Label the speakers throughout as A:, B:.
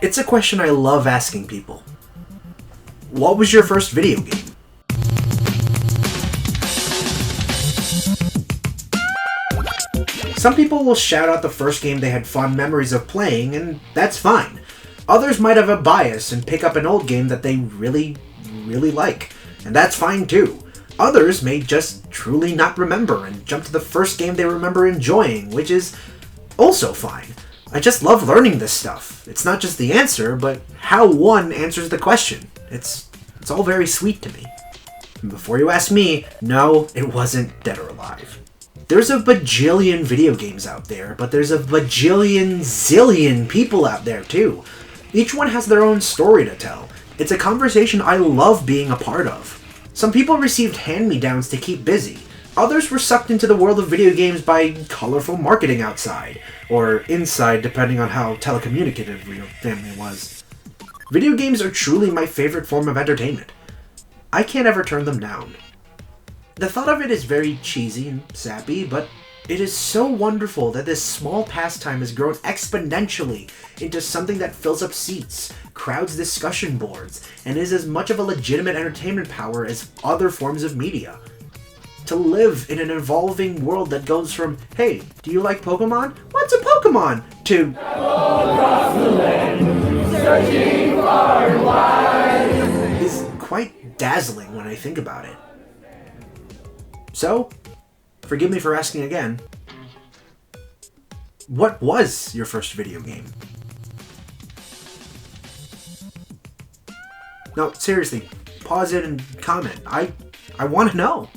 A: It's a question I love asking people. What was your first video game? Some people will shout out the first game they had fond memories of playing, and that's fine. Others might have a bias and pick up an old game that they really like, and that's fine too. Others may just truly not remember and jump to the first game they remember enjoying, which is also fine. I just love learning this stuff. It's not just the answer, but how one answers the question. It's all very sweet to me. And before you ask me, no, it wasn't Dead or Alive. There's a bajillion video games out there, but there's a bajillion zillion people out there too. Each one has their own story to tell. It's a conversation I love being a part of. Some people received hand-me-downs to keep busy. Others were sucked into the world of video games by colorful marketing outside, or inside depending on how telecommunicative your family was. Video games are truly my favorite form of entertainment. I can't ever turn them down. The thought of it is very cheesy and sappy, but it is so wonderful that this small pastime has grown exponentially into something that fills up seats, crowds discussion boards, and is as much of a legitimate entertainment power as other forms of media. To live in an evolving world that goes from, hey, do you like Pokemon? What's a Pokemon? To across the land, searching far and wide, is quite dazzling when I think about it. So, forgive me for asking again, what was your first video game? No, seriously, pause it and comment. I want to know.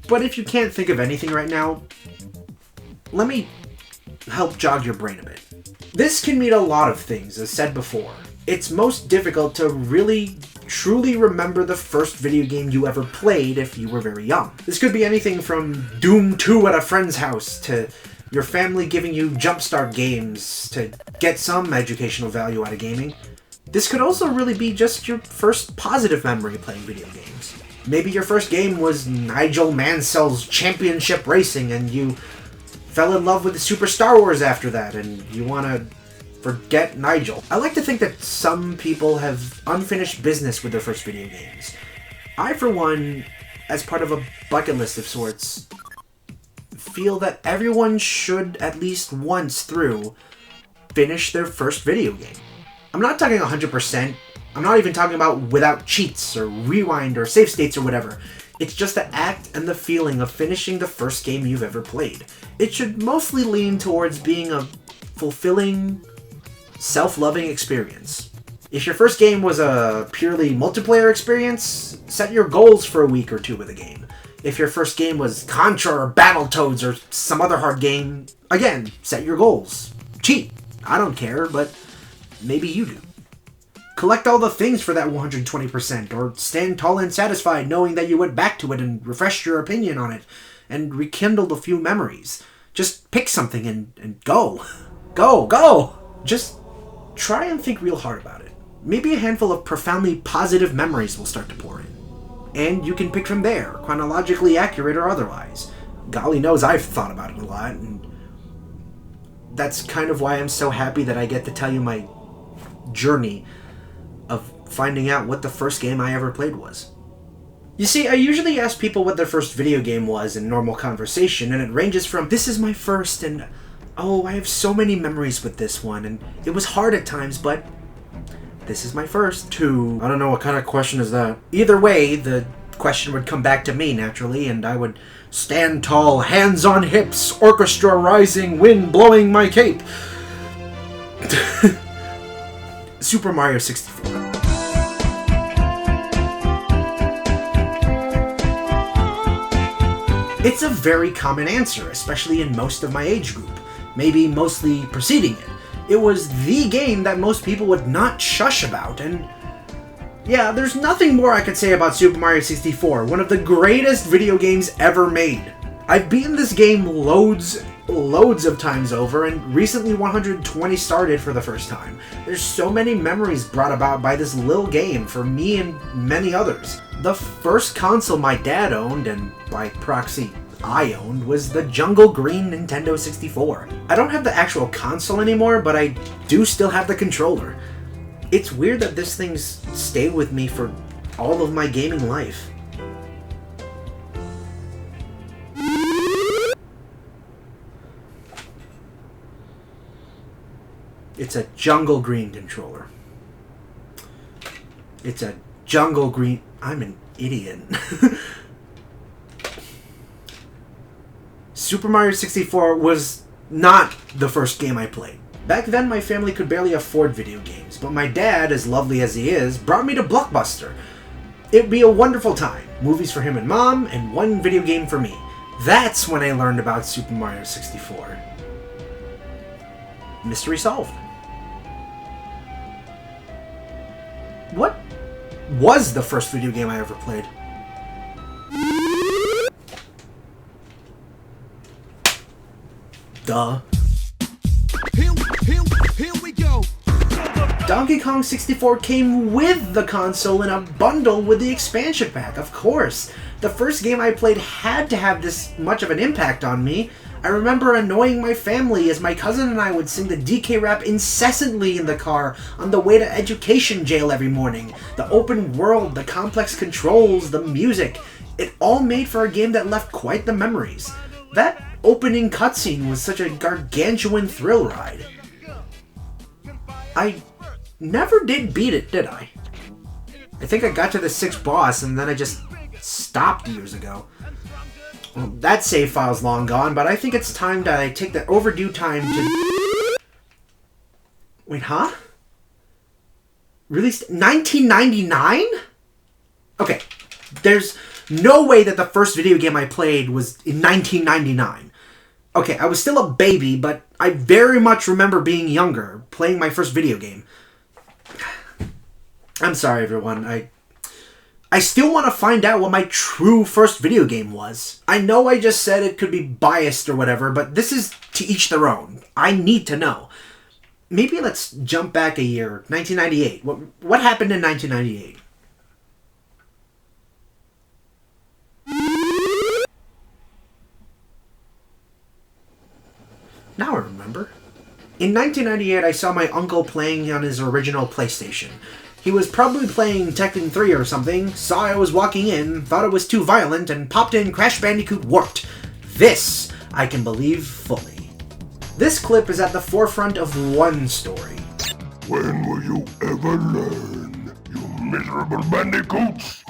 A: But if you can't think of anything right now, let me help jog your brain a bit. This can mean a lot of things, as said before. It's most difficult to really truly remember the first video game you ever played if you were very young. This could be anything from Doom 2 at a friend's house, to your family giving you jumpstart games to get some educational value out of gaming. This could also really be just your first positive memory playing video games. Maybe your first game was Nigel Mansell's Championship Racing and you fell in love with the Super Star Wars after that and you want to forget Nigel. I like to think that some people have unfinished business with their first video games. I, for one, as part of a bucket list of sorts, feel that everyone should at least once through finish their first video game. I'm not talking 100%. I'm not even talking about without cheats or rewind or save states or whatever. It's just the act and the feeling of finishing the first game you've ever played. It should mostly lean towards being a fulfilling, self-loving experience. If your first game was a purely multiplayer experience, set your goals for a week or two with the game. If your first game was Contra or Battletoads or some other hard game, again, set your goals. Cheat. I don't care, but maybe you do. Collect all the things for that 120%, or stand tall and satisfied knowing that you went back to it and refreshed your opinion on it, and rekindled a few memories. Just pick something and go. Go! Just try and think real hard about it. Maybe a handful of profoundly positive memories will start to pour in. And you can pick from there, chronologically accurate or otherwise. Golly knows I've thought about it a lot, and that's kind of why I'm so happy that I get to tell you my journey of finding out what the first game I ever played was. You see, I usually ask people what their first video game was in normal conversation, and it ranges from, this is my first, and oh, I have so many memories with this one, and it was hard at times, but this is my first, to, I don't know, what kind of question is that? Either way, the question would come back to me, naturally, and I would stand tall, hands on hips, orchestra rising, wind blowing my cape. Super Mario 64. It's a very common answer, especially in most of my age group, maybe mostly preceding it. It was the game that most people would not shush about, and yeah, there's nothing more I could say about Super Mario 64, one of the greatest video games ever made. I've beaten this game loads of times over, and recently 120 started for the first time. There's so many memories brought about by this little game for me and many others. The first console my dad owned, and by proxy I owned was the jungle green Nintendo 64. I don't have the actual console anymore, but I do still have the controller. It's weird that this thing's stayed with me for all of my gaming life. It's a jungle green controller. It's a jungle green... I'm an idiot. Super Mario 64 was not the first game I played. Back then, my family could barely afford video games, but my dad, as lovely as he is, brought me to Blockbuster. It'd be a wonderful time. Movies for him and Mom, and one video game for me. That's when I learned about Super Mario 64. Mystery solved. What was the first video game I ever played? Duh.
B: Here we go.
A: Donkey Kong 64 came with the console in a bundle with the expansion pack, of course. The first game I played had to have this much of an impact on me. I remember annoying my family as my cousin and I would sing the DK rap incessantly in the car on the way to education jail every morning. The open world, the complex controls, the music. It all made for a game that left quite the memories. That opening cutscene was such a gargantuan thrill ride. I never did beat it, did I? I think I got to the 6th boss and then I just stopped years ago. Well, that save file's long gone, but I think it's time that I take the overdue time to... Wait, huh? Released 1999? Okay, there's no way that the first video game I played was in 1999. Okay, I was still a baby, but I very much remember being younger, playing my first video game. I'm sorry, everyone. I still want to find out what my true first video game was. I know I just said it could be biased or whatever, but this is to each their own. I need to know. Maybe let's jump back a year, 1998. What happened in 1998? Now I remember. In 1998, I saw my uncle playing on his original PlayStation. He was probably playing Tekken 3 or something, saw I was walking in, thought it was too violent, and popped in Crash Bandicoot Warped. This I can believe fully. This clip is at the forefront of one story.
C: When will you ever learn, you miserable bandicoots?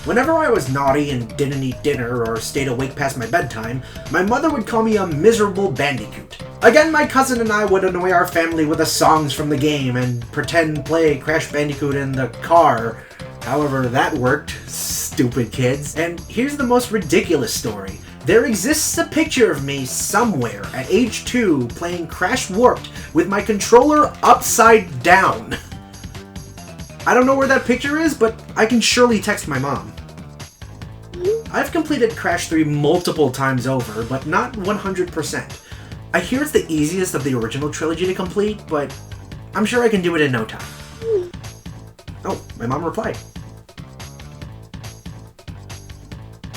A: Whenever I was naughty and didn't eat dinner or stayed awake past my bedtime, my mother would call me a miserable bandicoot. Again, my cousin and I would annoy our family with the songs from the game and pretend play Crash Bandicoot in the car. However, that worked, stupid kids. And here's the most ridiculous story. There exists a picture of me somewhere at age 2 playing Crash Warped with my controller upside down. I don't know where that picture is, but I can surely text my mom. I've completed Crash 3 multiple times over, but not 100%. I hear it's the easiest of the original trilogy to complete, but I'm sure I can do it in no time. Oh, my mom replied.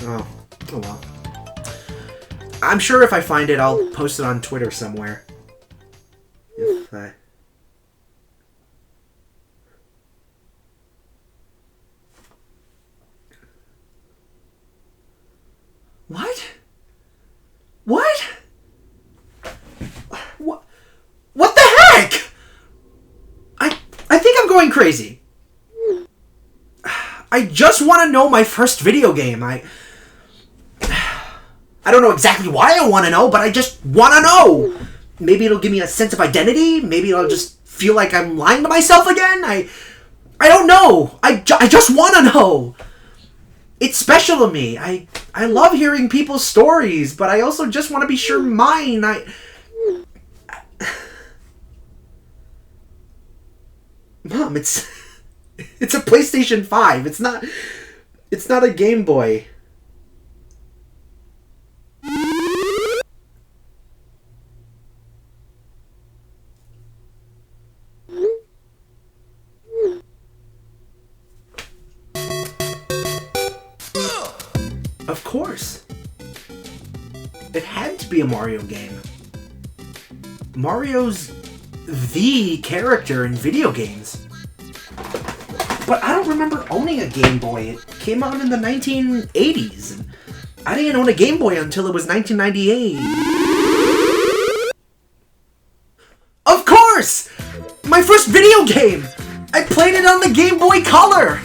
A: Oh well. I'm sure if I find it, I'll post it on Twitter somewhere. What? What? What the heck? I think I'm going crazy. I just want to know my first video game. I don't know exactly why I want to know, but I just want to know. Maybe it'll give me a sense of identity. Maybe I'll just feel like I'm lying to myself again. I don't know. I just want to know. It's special to me. I love hearing people's stories, but I also just want to be sure mine. Mom, it's a PlayStation 5. It's not a Game Boy. Of course. It had to be a Mario game. Mario's the character in video games. But I don't remember owning a Game Boy. It came out in the 1980s. And I didn't own a Game Boy until it was 1998. Of course! My first video game! I played it on the Game Boy Color!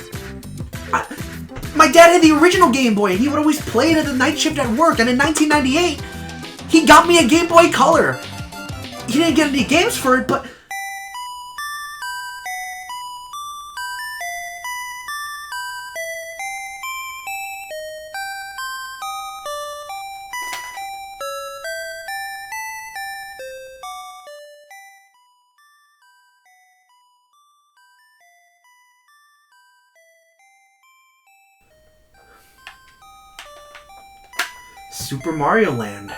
A: My dad had the original Game Boy, and he would always play it at the night shift at work, and in 1998, he got me a Game Boy Color! He didn't get any games for it, but... Super Mario Land.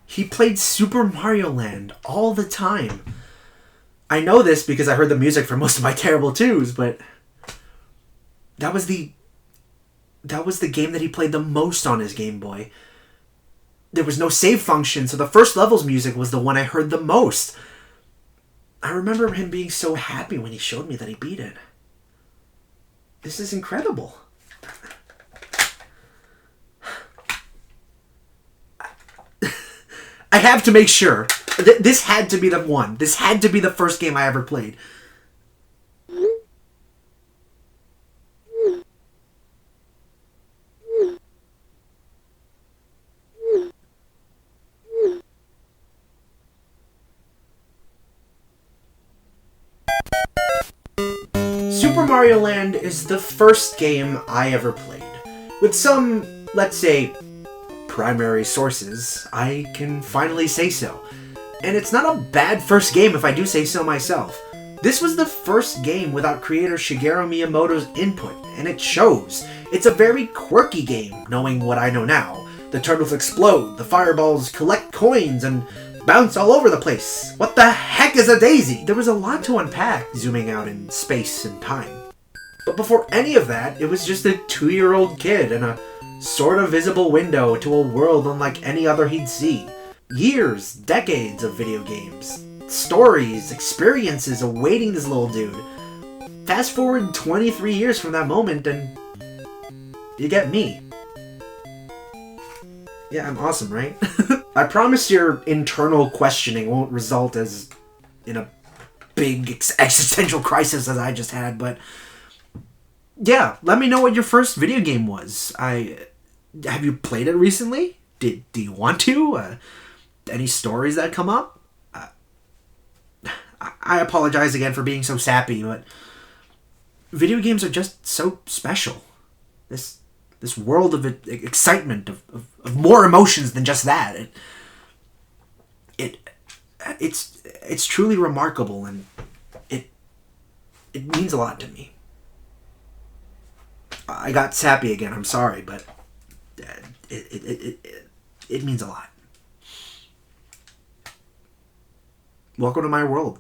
A: He played Super Mario Land all the time. I know this because I heard the music for most of my Terrible 2s, but that was the game that he played the most on his Game Boy. There was no save function, so the first level's music was the one I heard the most. I remember him being so happy when he showed me that he beat it. This is incredible. I have to make sure. This had to be the one. This had to be the first game I ever played. Super Mario Land is the first game I ever played. With some, let's say, primary sources, I can finally say so. And it's not a bad first game if I do say so myself. This was the first game without creator Shigeru Miyamoto's input, and it shows. It's a very quirky game, knowing what I know now. The turtles explode, the fireballs collect coins, and bounce all over the place. What the heck is a daisy? There was a lot to unpack, zooming out in space and time. But before any of that, it was just a 2-year-old kid and a sort of visible window to a world unlike any other he'd see. Years, decades of video games, stories, experiences awaiting this little dude. Fast forward 23 years from that moment and you get me. Yeah, I'm awesome, right? I promise your internal questioning won't result as in a big existential crisis as I just had, but yeah, let me know what your first video game was. Have you played it recently? Do you want to? Any stories that come up? I apologize again for being so sappy, but video games are just so special. This world of excitement, of more emotions than just that. It's truly remarkable, and it means a lot to me. I got sappy again. I'm sorry, but it means a lot. Welcome to my world.